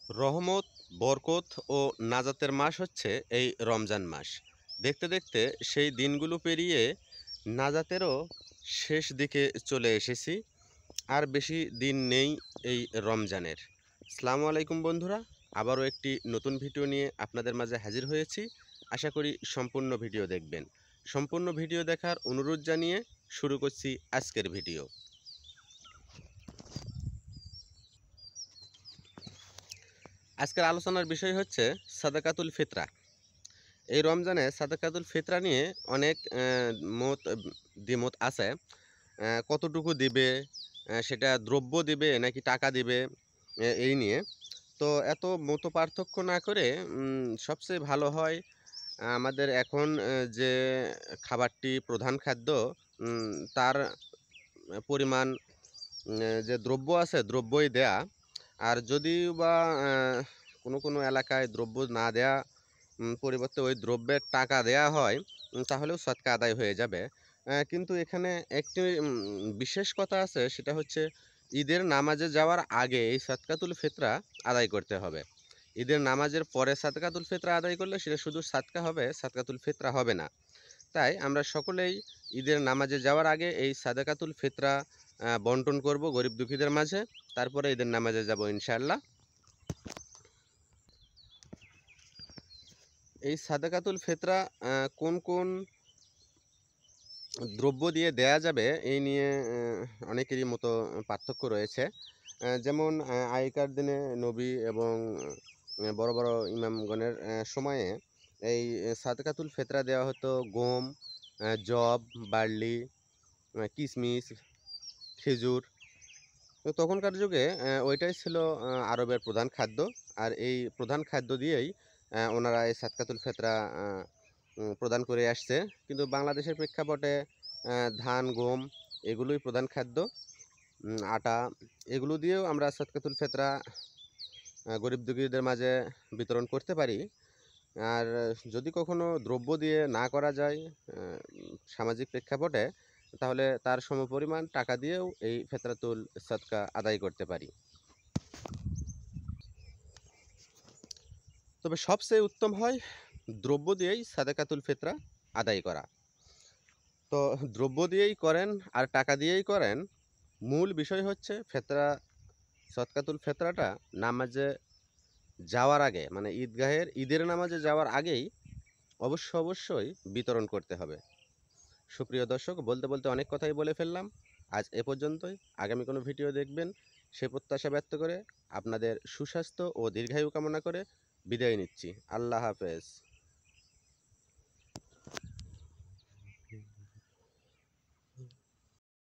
রহমত, বরকত ও নাজাতের মাস হচ্ছে এই রমজান মাস। দেখতে দেখতে সেই দিনগুলো পেরিয়ে নাজাতেরও শেষ দিকে চলে এসেছি। আর বেশি দিন নেই এই রমজানের। আসসালামু আলাইকুম বন্ধুরা, আবারও একটি নতুন ভিডিও নিয়ে আপনাদের মাঝে হাজির হয়েছি। আশা করি সম্পূর্ণ ভিডিও দেখবেন। সম্পূর্ণ ভিডিও দেখার অনুরোধ জানিয়ে শুরু করছি আজকের ভিডিও। আজকের আলোচনার বিষয় হচ্ছে সাদাকাতুল ফিতরা। এই রমজানে সাদাকাতুল ফিতরা নিয়ে অনেক মত দ্বিমত আছে। কতটুকু দিবে, সেটা দ্রব্য দিবে নাকি টাকা দিবে, এই নিয়ে। তো এত মত পার্থক্য না করে সবচেয়ে ভালো হয় আমাদের এখন যে খাবারটি প্রধান খাদ্য, তার পরিমাণ, যে দ্রব্য আছে দ্রব্যই দেয়া। আর যদিও বা কোনো এলাকায় দ্রব্য না দেয়া, পরিবর্তে ওই দ্রব্যের টাকা দেয়া হয়, তাহলেও সদকা আদায় হয়ে যাবে। কিন্তু এখানে একটি বিশেষ কথা আছে, সেটা হচ্ছে ঈদের নামাজে যাওয়ার আগে এই সাদকাতুল ফিতরা আদায় করতে হবে। ঈদের নামাজের পরে সাদকাতুল ফিতরা আদায় করলে সেটা শুধু সাদকা হবে, সাদকাতুল ফিতরা হবে না। তাই আমরা সকলেই ঈদের নামাজে যাওয়ার আগে এই সাদাকাতুল ফিতরা বন্টন করব গরিব দুঃখীদের মাঝে। তারপরে ঈদের নামাজে যাব ইনশাআল্লাহ। এই সাদাকাতুল ফিতরা কোন কোন দ্রব্য দিয়ে দেয়া যাবে, এই নিয়ে অনেকেরই মতো পার্থক্য রয়েছে। যেমন আগেকার দিনে নবী এবং বড় বড় ইমামগণের সময়ে এই সাদকাতুল ফিতরা দেওয়া হতো গম, যব, বার্লি, কিশমিশ, খেজুর। তো তখনকার যুগে ওইটাই ছিল আরবের প্রধান খাদ্য। আর এই প্রধান খাদ্য দিয়েই ওনারা এই সাদকাতুল ফিতরা প্রদান করে আসছে। কিন্তু বাংলাদেশের প্রেক্ষাপটে ধান, গম এগুলোই প্রধান খাদ্য। আটা এগুলো দিয়েও আমরা সাদকাতুল ফিতরা গরিব দুঃখীদের মাঝে বিতরণ করতে পারি। আর যদি কখনো দ্রব্য দিয়ে না করা যায় সামাজিক প্রেক্ষাপটে, তাহলে তার সমপরিমাণ টাকা দিয়েও এই ফিতরাতুল সাদকা আদায় করতে পারি। তবে সবচেয়ে উত্তম হয় দ্রব্য দিয়েই সাদাকাতুল ফিতরা আদায় করা। তো দ্রব্য দিয়েই করেন আর টাকা দিয়েই করেন, মূল বিষয় হচ্ছে ফিতরা, সদকাতুল ফিতরাটা নামাজে যাওয়ার আগে, মানে ঈদের নামাজে যাওয়ার আগেই অবশ্যই বিতরণ করতে হবে। সুপ্রিয় দর্শক, বলতে বলতে অনেক কথাই বলে ফেললাম। আজ এ পর্যন্তই। আগামী কোনো ভিডিও দেখবেন সে প্রত্যাশা ব্যক্ত করে আপনাদের সুস্বাস্থ্য ও দীর্ঘায়ু কামনা করে বিদায় নিচ্ছি। আল্লাহ হাফেজ।